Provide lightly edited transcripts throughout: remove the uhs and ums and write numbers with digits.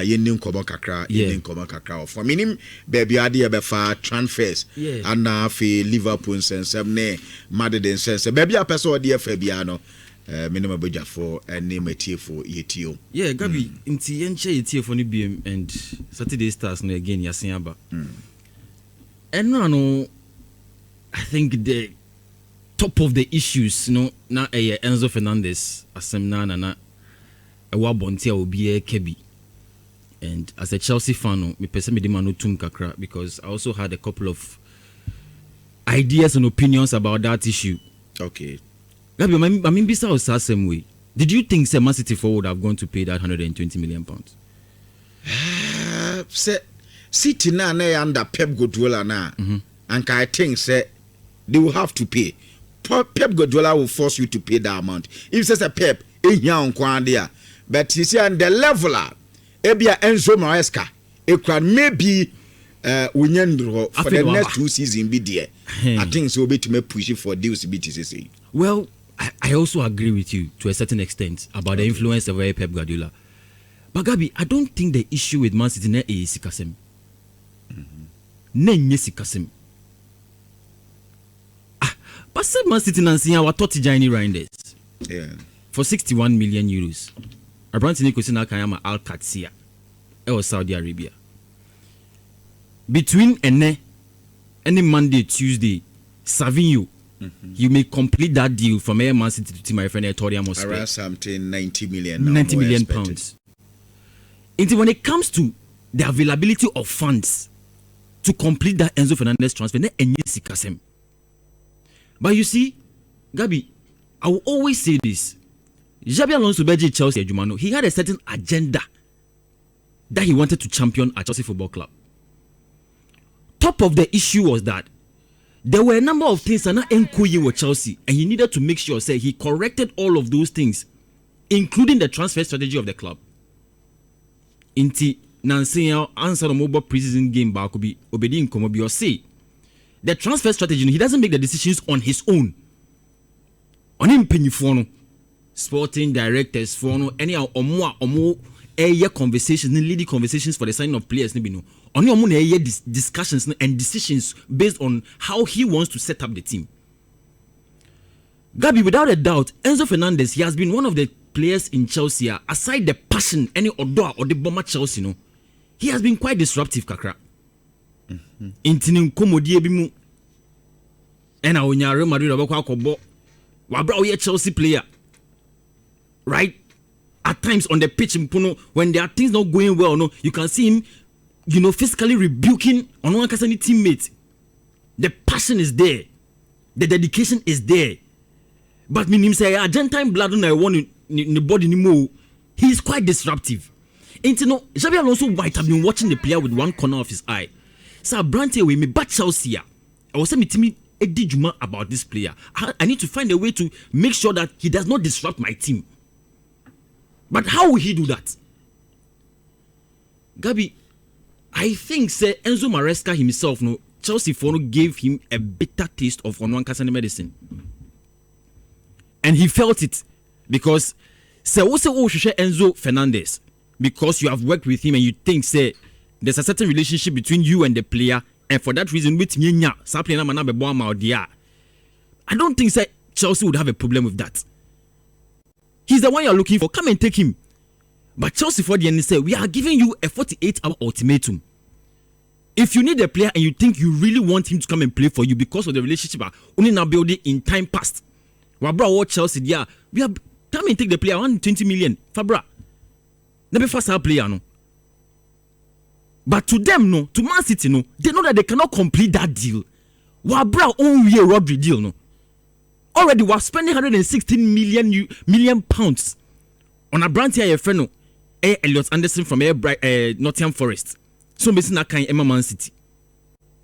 yenin komo kakra for minim baby ade be fa transfers and na fi Liverpool sense ne Madrid sense baby a person ode fa bia no minimum budget for any material for yetio. Yeah, Gabi, inti yenche yetio for ni BM and Saturday Stars no again yasin aba. And no, I think the top of the issues, na Enzo Fernandez asem na ewa bontia obi kebi. And as a Chelsea fan, me person me demand no tum kakra because I also had a couple of ideas and opinions about that issue. Okay. Gabi, I mean, besides the same way, did you think Man City forward would have gone to pay that £120 million? City na under Pep Guardiola na, and I think they will have to pay. Pep Guardiola will force you to pay that amount. If it's a Pep, but you see, on the leveler, Ebia Enzo Maresca, it can maybe Unyandro for the next 2 seasons be there. I think so be to me pushing for deals to be TCC. Well, I also agree with you to a certain extent about the influence of Pep Guardiola. But Gabi, I don't think the issue with Man City is Sikasem. Sikasem. But said Man City Nancy our 30 Giant Reinders. Yeah. For 61 million euros. Abrantini Kusina Kayama Al Qadsiya. It was Saudi Arabia. Between any Monday, Tuesday, Savinho, you may complete that deal from Air Man City to my friend Torian Mosque. Around something 90 million. 90 million pounds. Until when it comes to the availability of funds to complete that Enzo Fernandez transfer, but you see, Gabi, I will always say this. Xabi Alonso Beji Chelsea Jumano, he had a certain agenda that he wanted to champion at Chelsea Football Club. Top of the issue was that there were a number of things that are not encouraging with Chelsea, and he needed to make sure he corrected all of those things, including the transfer strategy of the club. Inti Nancy answer the mobile preseason game Bakubi Obedi Nkomobi or say the transfer strategy, he doesn't make the decisions on his own. On him penny sporting directors for any or more air conversations, leading conversations for the signing of players. On your air discussions and decisions based on how he wants to set up the team. Gabi, without a doubt, Enzo Fernandez, he has been one of the players in Chelsea, aside the passion, any odor or the bomber Chelsea, he has been quite disruptive, Kakra. Intinin komodi ebimu. And now Real Madrid wabra Chelsea player. Right? At times on the pitch, when there are things not going well, you can see him, physically rebuking on one any teammate. The passion is there. The dedication is there. But him say Argentine blood on I want in the body anymore. He is quite disruptive. And Xabi Alonso might have been watching the player with one corner of his eye. So Branty with me, but Chelsea. I was saying to me about this player. I need to find a way to make sure that he does not disrupt my team. But how will he do that? Gabi, I think Enzo Maresca himself, Chelsea gave him a bitter taste of Onwankasani medicine. And he felt it because Enzo Fernandez, because you have worked with him and you think there's a certain relationship between you and the player, and for that reason with I don't think Chelsea would have a problem with that. He's the one you're looking for. Come and take him. But Chelsea for the end say we are giving you a 48-hour ultimatum. If you need a player and you think you really want him to come and play for you because of the relationship only now building in time past, Wabra Chelsea, we have come and take the player 120 million. Fabra, never first our player no. But to them to Man City they know that they cannot complete that deal. Wabra own year Rodri deal no. Already we're spending 116 million pounds on a brand here friend Elliot Anderson from Nottingham Forest. So missing that kind of Man City.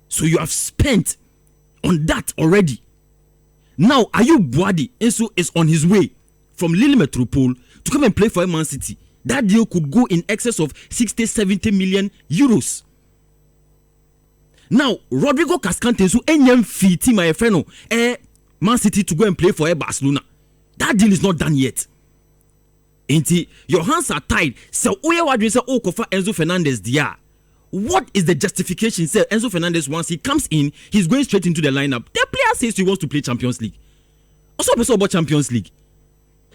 So you have spent on that already. Now Ayub Boadi Enzo is on his way from Lille Metropole to come and play for Man City. That deal could go in excess of 60-70 million euros. Now Rodrigo Cascante so enyam fiti my friend Man City to go and play for Barcelona. That deal is not done yet. Your hands are tied. So Oya Wadri say Kofa Enzo Fernandez dia. What is the justification? Say Enzo Fernandez, once he comes in, he's going straight into the lineup. The player says he wants to play Champions League. Also person about Champions League.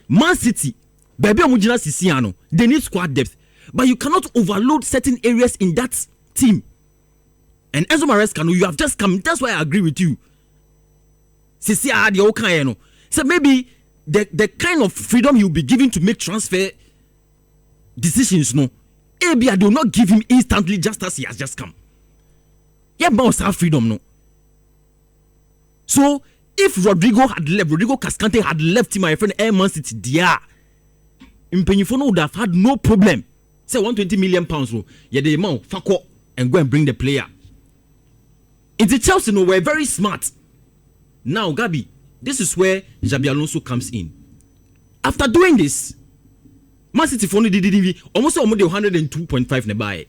Man City, baby Omujina Sisiano, they need squad depth. But you cannot overload certain areas in that team. And Enzo Maresca, you have just come. That's why I agree with you. Sisi the okay, so maybe the kind of freedom you'll be given to make transfer decisions, no. Maybe I do not give him instantly just as he has just come. Yeah, must have freedom, no. So if Rodrigo Cascante had left him, my friend, Man City, dear, Impenyifono would have had no problem. Say 120 million pounds, yeah, the amount, fuck up and go and bring the player. Into Chelsea, no, we're very smart. Now, Gabi, this is where Xabi Alonso comes in. After doing this, Man City for only almost 102.5 nearby.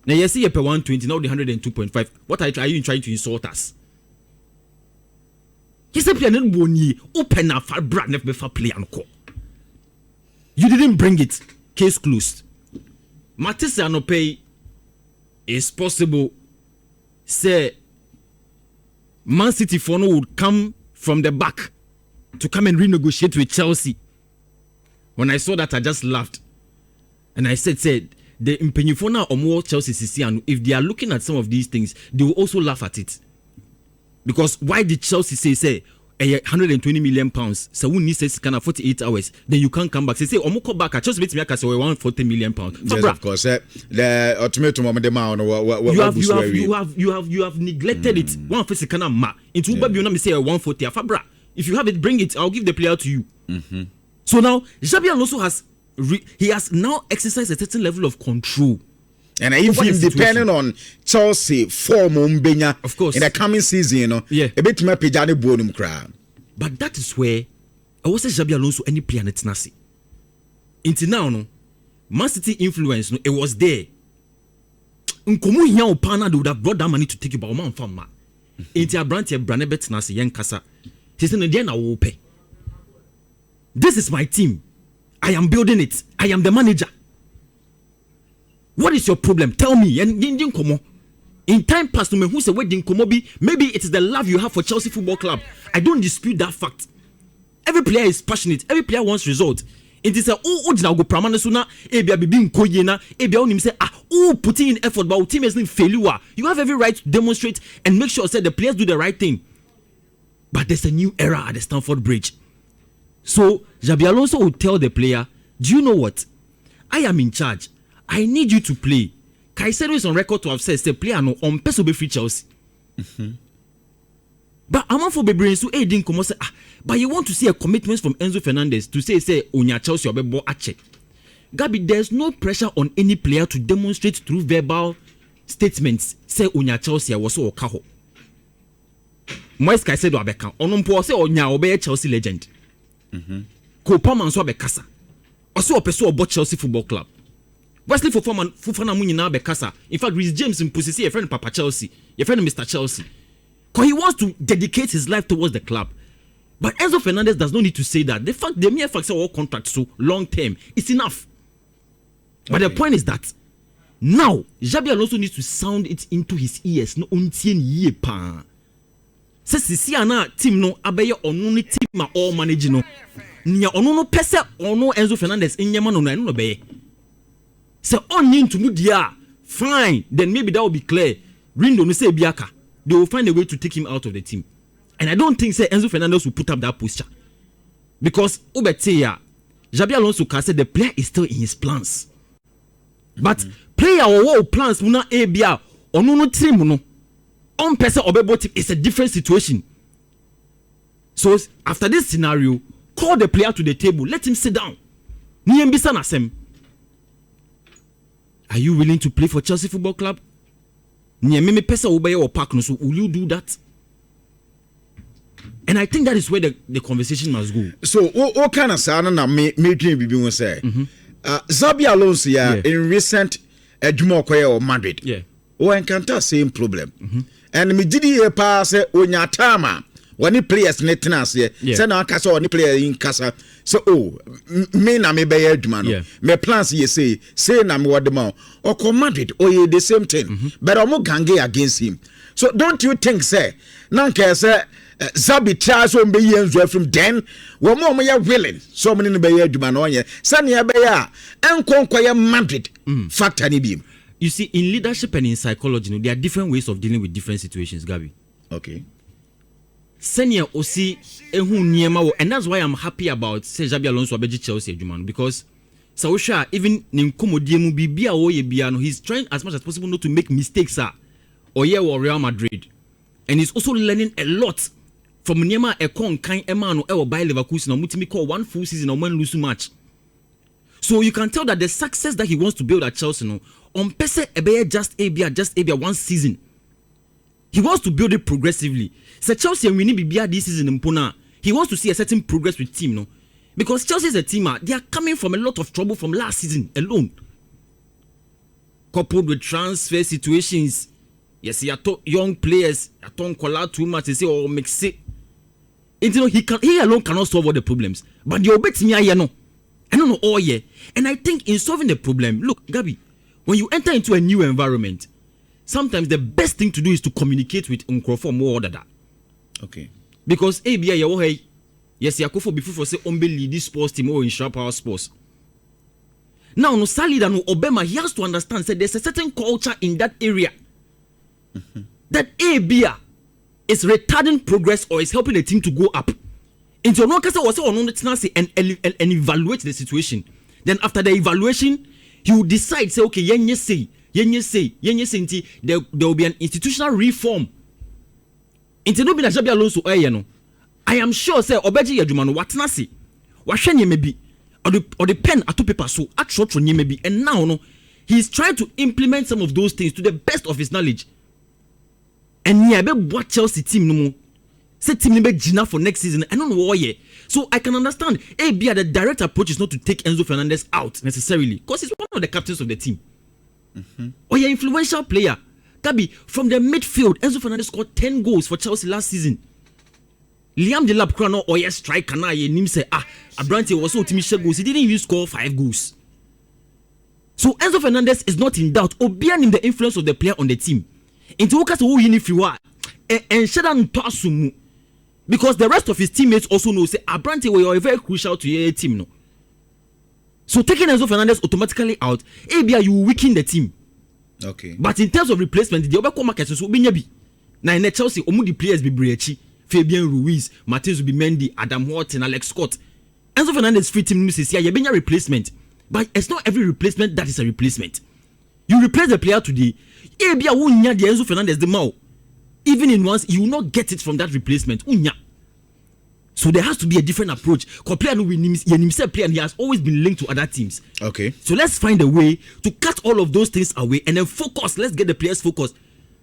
Now you see per 120, now the 102.5. What are you trying to insult us? He said, open up for brand never play and call. You didn't bring it. Case closed. Matisse Anope is possible. Say Man City for no would come from the back to come and renegotiate with Chelsea. When I saw that, I just laughed. And I said, the Impenifona or more Chelsea Sisiano, if they are looking at some of these things, they will also laugh at it. Because why did Chelsea say 120 million pounds? So we need to can 48 hours. Then you can't come back. Say, Omuko back. Chelsea beat me at 140 million pounds. Yes, of course. The ultimatum of the man. You have neglected it. 140 can ma. Into Uber, you know me say 140. Fabra. If you have it, bring it. I'll give the player to you. Mm-hmm. So now Xabi Alonso has now exercised a certain level of control. And even depending on Chelsea form Mbenya, of course, in the coming season, you know, a bit more pejani bonum crowd. But that is where I was Xabi Alonso any player net nasi. Until now, no, Man City influence, no, it was there. Nkomu hiya opana they would have brought that money to take you, but man fama. Until Branty Branebet nasi yen kasa. He said, "Ndiye na wope. This is my team. I am building it. I am the manager. What is your problem? Tell me." And in time past, who said wedding komobi? Maybe it is the love you have for Chelsea Football Club. I don't dispute that fact. Every player is passionate. Every player wants result. It is a go pramana suna ebia bibi nkoyena ebia onim say putting in effort but team is in failure. You have every right to demonstrate and make sure that the players do the right thing. But there's a new era at the Stamford Bridge. So Xabi Alonso will tell the player, do you know what? I am in charge. I need you to play. Caicedo is on record to have said, the player no on peso be free Chelsea. Mm-hmm. But I'm for Bebre so didn't come say but you want to see a commitment from Enzo Fernandez to say Onya Chelsea or Ache. Gabi, there's no pressure on any player to demonstrate through verbal statements say Onya Chelsea was so okaho. Moise Caicedo abeka onompo say Onya obe Chelsea legend. Kopama nso abekasa. Oso opeso obo Chelsea Football Club. Wesley Fofana mu nyina abekasa. In fact, Reece James impusisi your friend Papa Chelsea, your friend Mr. Chelsea. Because he wants to dedicate his life towards the club. But Enzo Fernandez does not need to say that. The mere fact that all contracts so long term is enough. But the point is that now Xabi Alonso needs to sound it into his ears. No untien ye pa. Se sisi ana team no abeye onu ni team ma all manage no. Nya onu no pese onu Enzo Fernandez inyama no no beye. Se on into mu dia fine, then maybe that will be clear. Rindo no say biaka. They will find a way to take him out of the team. And I don't think Enzo Fernandez will put up that posture. Because Obeteya, Xabi Alonso can say the player is still in his plans. But player or plans will not be or no team no. On person or team is a different situation. So after this scenario, call the player to the table, let him sit down. Are you willing to play for Chelsea Football Club? Will you do that? And I think that is where the conversation must go. So what kind of sound na making bibi say? Xabi Alonso in recent Jumokoye or Madrid. Yeah. O encounter same problem. And me did ye pass onya tama when the players net tenase say na kasa when the player in kasa so me na me be adwuma no me plans ye say na me word ma or Madrid or ye the same thing but omo gange against him. So don't you think say nanka say Xabi tries to be Enzo from then we more willing so many be adwuma no ye say na be ya enkonkoye Madrid factor ni bi. You see, in leadership and in psychology, there are different ways of dealing with different situations, Gabi. Okay. Senior Osi Ehu Niema, and that's why I'm happy about Xabi Alonso Abeji Chelsea Juman, because Sausha even Ninkomo Diemu Bibia Oye Biano, he's trying as much as possible not to make mistakes or Real Madrid. And he's also learning a lot from Niema Ekon Kain Emano or by Leverkusen or Mutimi call one full season or one lose match. So you can tell that the success that he wants to build at Chelsea no, on Pese Ebe just a one season. He wants to build it progressively. So Chelsea and we need Bibia this season in Pona. He wants to see a certain progress with team, no? Because Chelsea is a team, they are coming from a lot of trouble from last season alone. Coupled with transfer situations. Yes, he young players, don't collide too much, they say, oh, mix it. And you know, he alone cannot solve all the problems. But the obet me, I know. I don't know all year. And I think in solving the problem, look, Gabi, when you enter into a new environment, sometimes the best thing to do is to communicate with Nkrofo more than that. Okay. Because ABA, yes, Yakofo before say lead this sports team or in Sharp Power Sports. Now, no Salida no Obama, he has to understand that there's a certain culture in that area that ABA is retarding progress or is helping the team to go up. Into no case was on and evaluate the situation. Then after the evaluation, he will decide say okay, there will be an institutional reform. Into no be na Xabi Alonso no. I am sure say obeji adwuma no watena se. Wahwe nye mebi or the pen ato paper so actual nye mebi and now no he is trying to implement some of those things to the best of his knowledge. And yeah, be what Chelsea team no mo. Say team ni be gina for next season. I don't know why. So I can understand. The direct approach is not to take Enzo Fernandez out necessarily because he's one of the captains of the team. Or you're influential player. Gabi, from the midfield, Enzo Fernandez scored 10 goals for Chelsea last season. Liam Delap Krano or yes striker na ye nim say Abrante was so ultimate goals. He didn't even score 5 goals. So Enzo Fernandez is not in doubt. Obian in the influence of the player on the team. Into Okas who you if you are and Shedan Tasumu. Because the rest of his teammates also know say Abrante we are very crucial to your team no. So taking Enzo Fernandez automatically out, you weaken the team. Okay. But in terms of replacement, the other market so be nyabi. Na in Chelsea, omu the players be Brechi, Fabian Ruiz, Martins will be Mendy, Adam Horton, Alex Scott. Enzo Fernandez free team says yeah, you be a replacement. But it's not every replacement that is a replacement. You replace the player today, Ebia wunya the Enzo Fernandez the mao. Even in once, you will not get it from that replacement. Unya. So there has to be a different approach. Because player himself player and he has always been linked to other teams. Okay. So let's find a way to cut all of those things away and then focus. Let's get the players focused.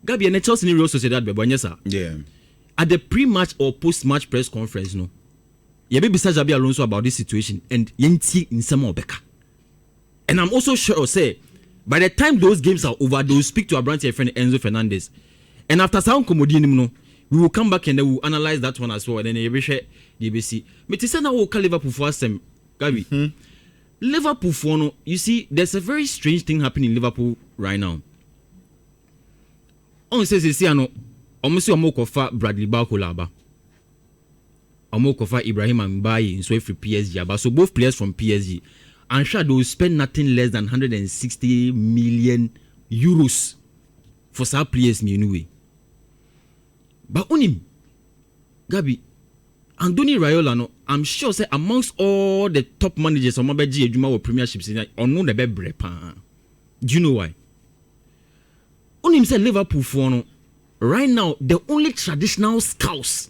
Gabi and Chelsea Real Sociedad yeah. At the pre-match or post-match press conference, no. You be beside Xabi Alonso about this situation and yenti in some Obeka. And I'm also sure say by the time those games are over, they will speak to our brand friend Enzo Fernandez. And after sound comedy, we will come back and then we will analyze that one as well. And then we will share the ABC. But to say now we'll call Liverpool for us, Gabi. Liverpool for no, you see, there's a very strange thing happening in Liverpool right now. On says you see, I know, almost your mokofa Bradley Barcolaba. Omokofa Ibrahim Mbaye in so for PSG. So both players from PSG. I'm sure they will spend nothing less than 160 million euros for some players anyway. But unim, Gabi, Andoni Iraola, no, I'm sure say amongst all the top managers of Mabeji Ejuma or premierships, on no the bebre pan. Do you know why? Unim say Liverpool for no. Right now, the only traditional scouts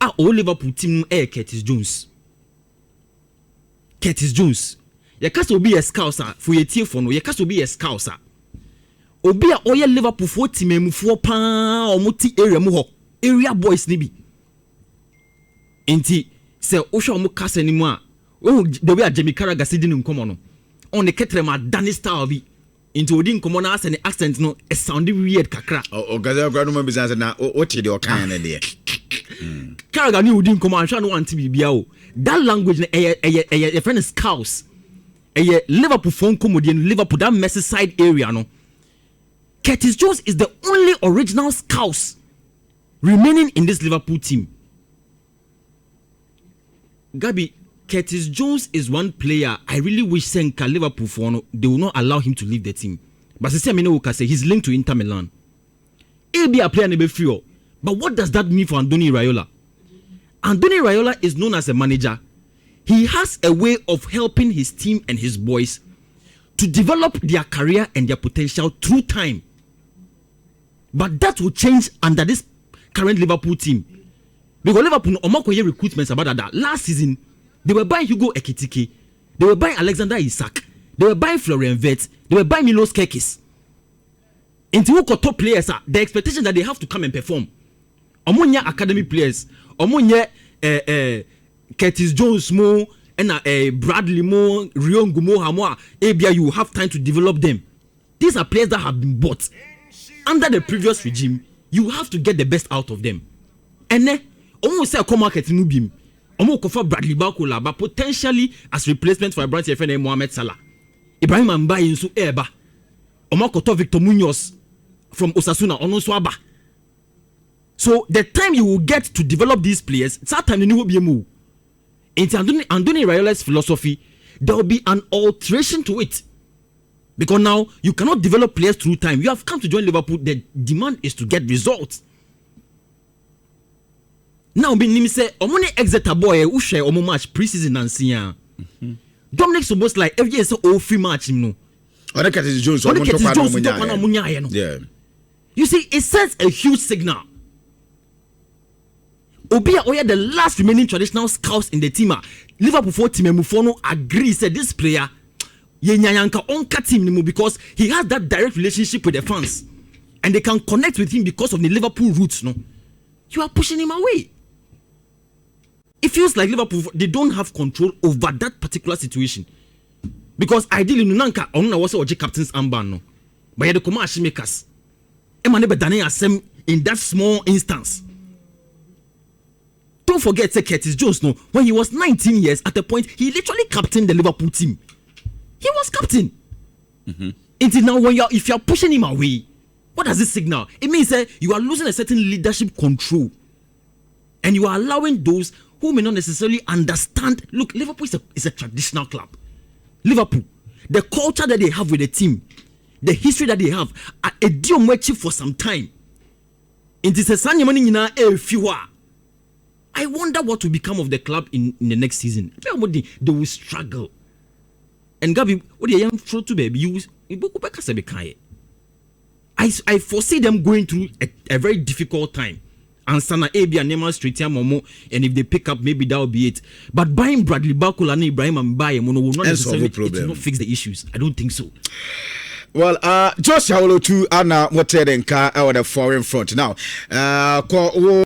are all Liverpool team Curtis Jones. Curtis Jones. Your cast will be a scouser for your team for no. Your cast will be a scouser. Obi a oye Liverpool for team for pan or multi area boys nibi. Enti se osha omo kasa ni mu a the way Jamie Carragher said in common on the ketrema Danny style bi into odin common as an accent no it sounded weird kakra o gaza granu ma business na o te de o kan na de Carragher ni udi nkoma ansha no anti bibia o. That language a friend is cows. Liverpool phone comedian Liverpool that Merseyside area no. Curtis Jones is the only original scouse remaining in this Liverpool team. Gabi, Curtis Jones is one player I really wish Senka Liverpool for no, they will not allow him to leave the team. But say he's linked to Inter Milan. He'll be a player in the free. But what does that mean for Andoni Iraola? Andoni Iraola is known as a manager. He has a way of helping his team and his boys to develop their career and their potential through time. But that will change under this current Liverpool team. Because Liverpool, Omakoye recruitments about that. Last season, they were buying Hugo Ekitike. They were buying Alexander Isak. They were buying Florian Wirtz. They were buying Milos Kerkis. Into top players, the expectation that they have to come and perform. Omonya academy players. Omonya Curtis Jones mo and Bradley mo, Rion Gumo Hamoa. Abia, you have time to develop them. These are players that have been bought under the previous regime. You have to get the best out of them. And then, almost say a market in Nubim. Almost for Bradley Bakola, but potentially as replacement for a branch friend Mohamed Salah. Ibrahim Mbaye into Eba. Omokoto Victor Munoz from Osasuna Onoswaba. So the time you will get to develop these players, it's that time you will be a move. In Andoni Iraola's philosophy, there will be an alteration to it. Because now you cannot develop players through time. You have come to join Liverpool. The demand is to get results. Now, being say, "Omoni exeter boy who share omo match preseason and senior." Dominic supposed like every year so all free match no. Yeah. You see, it sends a huge signal. Obia Oya, the last remaining traditional scouts in the team, Liverpool for team Mufono agree said this player Yenyanka onka team because he has that direct relationship with the fans and they can connect with him because of the Liverpool roots. No, you are pushing him away. It feels like Liverpool they don't have control over that particular situation because ideally Nunanka Onna was a captain's armband no, but the commercial makers, Emmanuel Bedane Asem in that small instance. Don't forget, Curtis Jones. No, when he was 19 years, at a point he literally captained the Liverpool team. He was captain. Until now, if you are pushing him away, what does this signal? It means that you are losing a certain leadership control, and you are allowing those who may not necessarily understand. Look, Liverpool is a traditional club. Liverpool, the culture that they have with the team, the history that they have, a deal match for some time. It is a sunny money in a few. I wonder what will become of the club in the next season. They will struggle. And Gabi, what the young throw to baby, I foresee them going through a very difficult time. And Sana Abi and Neymar Street Momo, and if they pick up, maybe that will be it. But buying Bradley Bakola and Ibrahim and Mbaye will not necessarily fix the issues. I don't think so. Well, Josh Howlo too, Anna Moterenka, our the foreign front now.